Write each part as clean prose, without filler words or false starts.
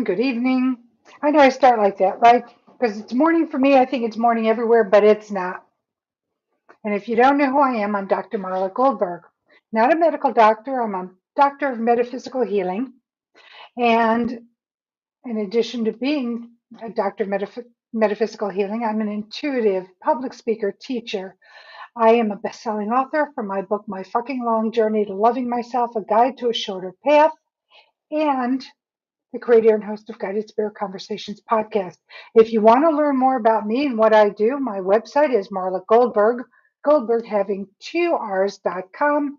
afternoon, good evening. I know I start like that, right? Because it's morning for me. I think it's morning everywhere, but it's not. And if you don't know who I am, I'm Dr. Marla Goldberg. Not a medical doctor, I'm a doctor of metaphysical healing. And in addition to being a doctor of metaphysical healing, I'm an intuitive public speaker, teacher. I am a best-selling author for my book, My Fucking Long Journey to Loving Myself, A Guide to a Shorter Path, and the creator and host of Guided Spirit Conversations podcast. If you want to learn more about me and what I do, my website is Marla Goldberg, Goldberg having two R's.com.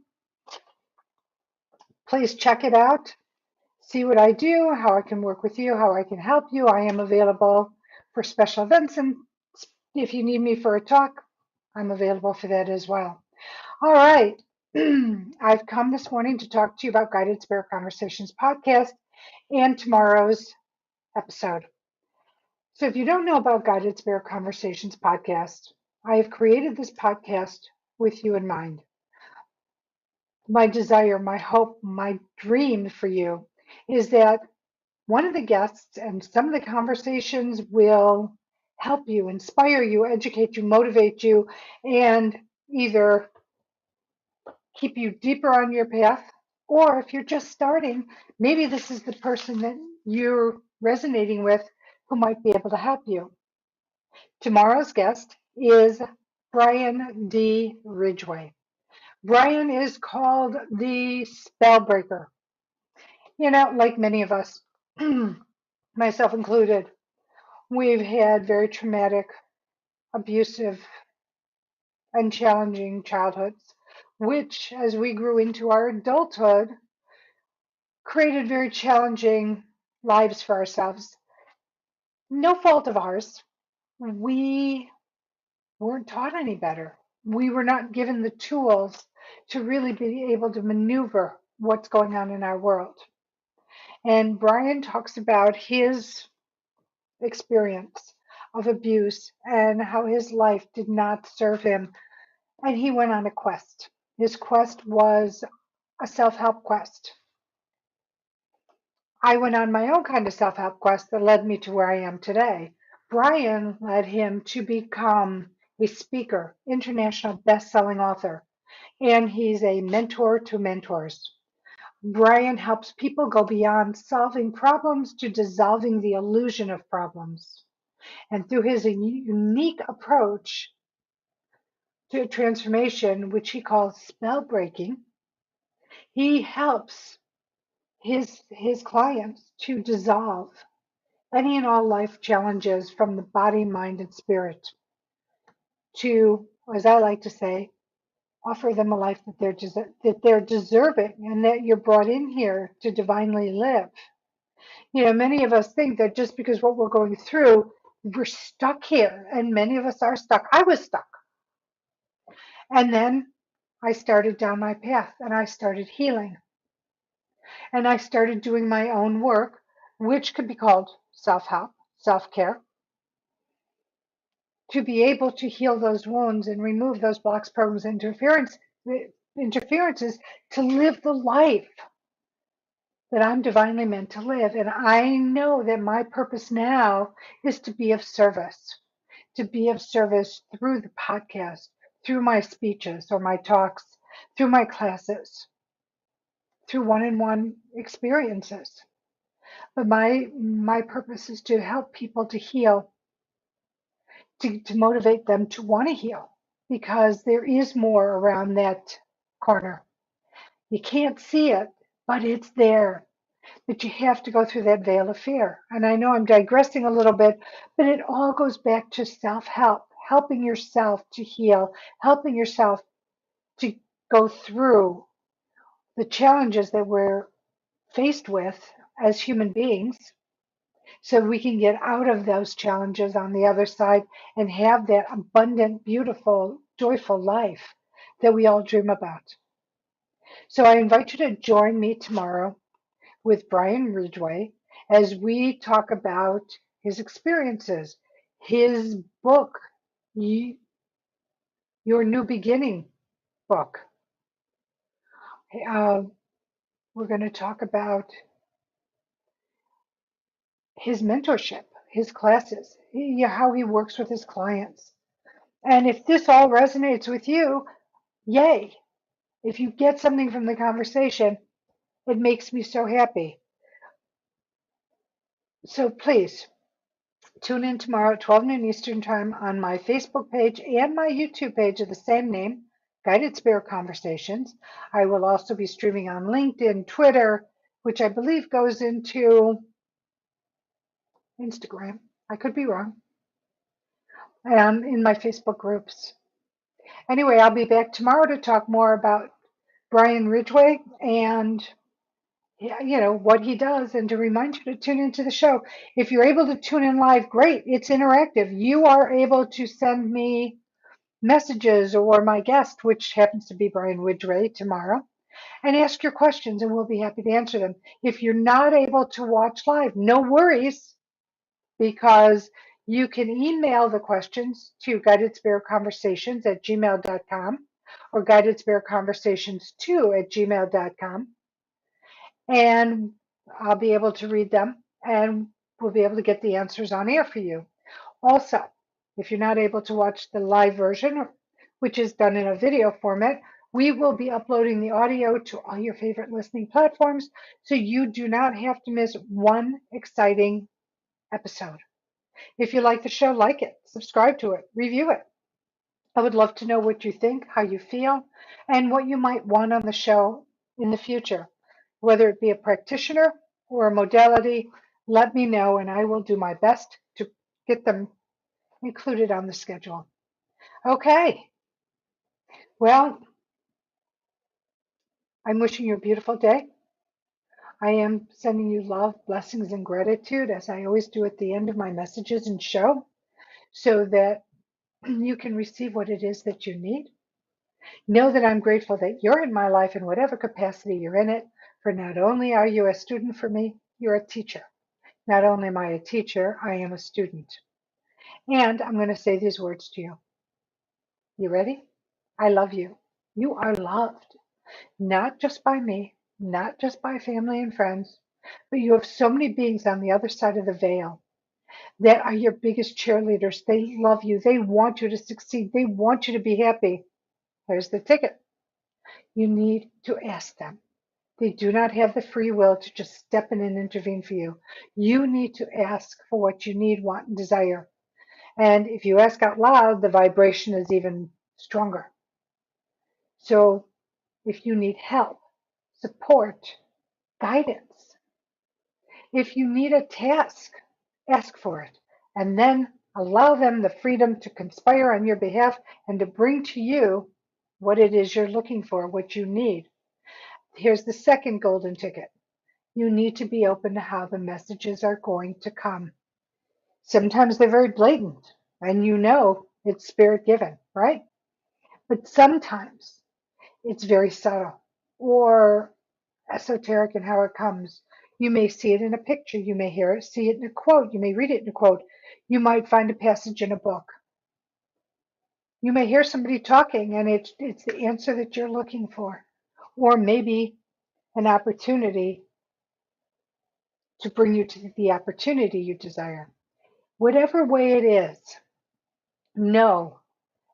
Please check it out. See what I do, how I can work with you, how I can help you. I am available for special events, and if you need me for a talk, I'm available for that as well. All right. I've come this morning to talk to you about Guided Spirit Conversations podcast and tomorrow's episode. So if you don't know about Guided Spirit Conversations podcast, I have created this podcast with you in mind. My desire, my hope, my dream for you is that one of the guests and some of the conversations will help you, inspire you, educate you, motivate you, and either keep you deeper on your path, or if you're just starting, maybe this is the person that you're resonating with who might be able to help you. Tomorrow's guest is Brian D. Ridgway. Brian is called the Spellbreaker. You know, like many of us, myself included, we've had very traumatic, abusive, and challenging childhoods, which, as we grew into our adulthood, created very challenging lives for ourselves. No fault of ours. We weren't taught any better. We were not given the tools to really be able to maneuver what's going on in our world. And Brian talks about his experience of abuse and how his life did not serve him. And he went on a quest. His quest was a self help quest. I went on my own kind of self help quest that led me to where I am today. Brian led him to become a speaker, international best-selling author, and he's a mentor to mentors. Brian helps people go beyond solving problems to dissolving the illusion of problems. And through his unique approach to transformation, which he calls spell breaking, he helps his clients to dissolve any and all life challenges from the body, mind, and spirit to, as I like to say, offer them a life that they're deserving and that you're brought in here to divinely live. You know, many of us think that just because what we're going through, we're stuck here, and many of us are stuck. I was stuck. And then I started down my path and I started healing and I started doing my own work, which could be called self help, self care, to be able to heal those wounds and remove those blocks, programs, interferences to live the life that I'm divinely meant to live. And I know that my purpose now is to be of service, through the podcast, through my speeches or my talks, through my classes, through one-on-one experiences. But my purpose is to help people to heal, to motivate them to want to heal, because there is more around that corner. You can't see it, but it's there. But you have to go through that veil of fear. And I know I'm digressing a little bit, but it all goes back to self-help, helping yourself to heal, helping yourself to go through the challenges that we're faced with as human beings so we can get out of those challenges on the other side and have that abundant, beautiful, joyful life that we all dream about. So I invite you to join me tomorrow with Brian Ridgway as we talk about his experiences, his book, Your New Beginning book. Uh, we're going to talk about his mentorship, his classes, how he works with his clients. And if this all resonates with you, yay. If you get something from the conversation, it makes me so happy. So please tune in tomorrow at 12 noon Eastern Time on my Facebook page and my YouTube page of the same name, Guided Spirit Conversations. I will also be streaming on LinkedIn, Twitter, which I believe goes into Instagram. I could be wrong. And in my Facebook groups. Anyway, I'll be back tomorrow to talk more about Brian Ridgway and what he does, and to remind you to tune into the show. If you're able to tune in live, great. It's interactive. You are able to send me messages or my guest, which happens to be Brian Ridgway tomorrow, and ask your questions, and we'll be happy to answer them. If you're not able to watch live, no worries, because you can email the questions to guidedspiritconversations@gmail.com or guidedspiritconversations2@gmail.com, and I'll be able to read them, and we'll be able to get the answers on air for you. Also, if you're not able to watch the live version, which is done in a video format, we will be uploading the audio to all your favorite listening platforms, so you do not have to miss one exciting episode. If you like the show, like it, subscribe to it, review it. I would love to know what you think, how you feel, and what you might want on the show in the future. Whether it be a practitioner or a modality, let me know, and I will do my best to get them included on the schedule. Okay, well, I'm wishing you a beautiful day. I am sending you love, blessings, and gratitude, as I always do at the end of my messages and show, so that you can receive what it is that you need. Know that I'm grateful that you're in my life in whatever capacity you're in it, for not only are you a student for me, you're a teacher. Not only am I a teacher, I am a student. And I'm going to say these words to you. You ready? I love you. You are loved, not just by me, not just by family and friends, but you have so many beings on the other side of the veil that are your biggest cheerleaders. They love you. They want you to succeed. They want you to be happy. Here's the ticket. You need to ask them. They do not have the free will to just step in and intervene for you. You need to ask for what you need, want, and desire. And if you ask out loud, the vibration is even stronger. So if you need help, support, guidance, if you need a task, ask for it. And then allow them the freedom to conspire on your behalf and to bring to you what it is you're looking for, what you need. Here's the second golden ticket. You need to be open to how the messages are going to come. Sometimes they're very blatant, and you know it's spirit given, right? But sometimes it's very subtle or esoteric in how it comes. You may see it in a picture, you may see it in a quote, you may read it in a quote, you might find a passage in a book. You may hear somebody talking and it's the answer that you're looking for, or maybe an opportunity to bring you to the opportunity you desire. Whatever way it is, know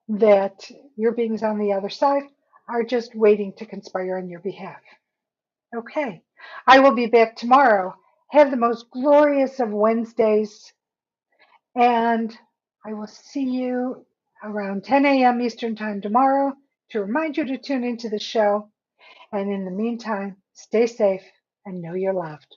that your beings on the other side are just waiting to conspire on your behalf. Okay, I will be back tomorrow. Have the most glorious of Wednesdays, and I will see you around 10 a.m. Eastern Time tomorrow to remind you to tune into the show. And in the meantime, stay safe and know you're loved.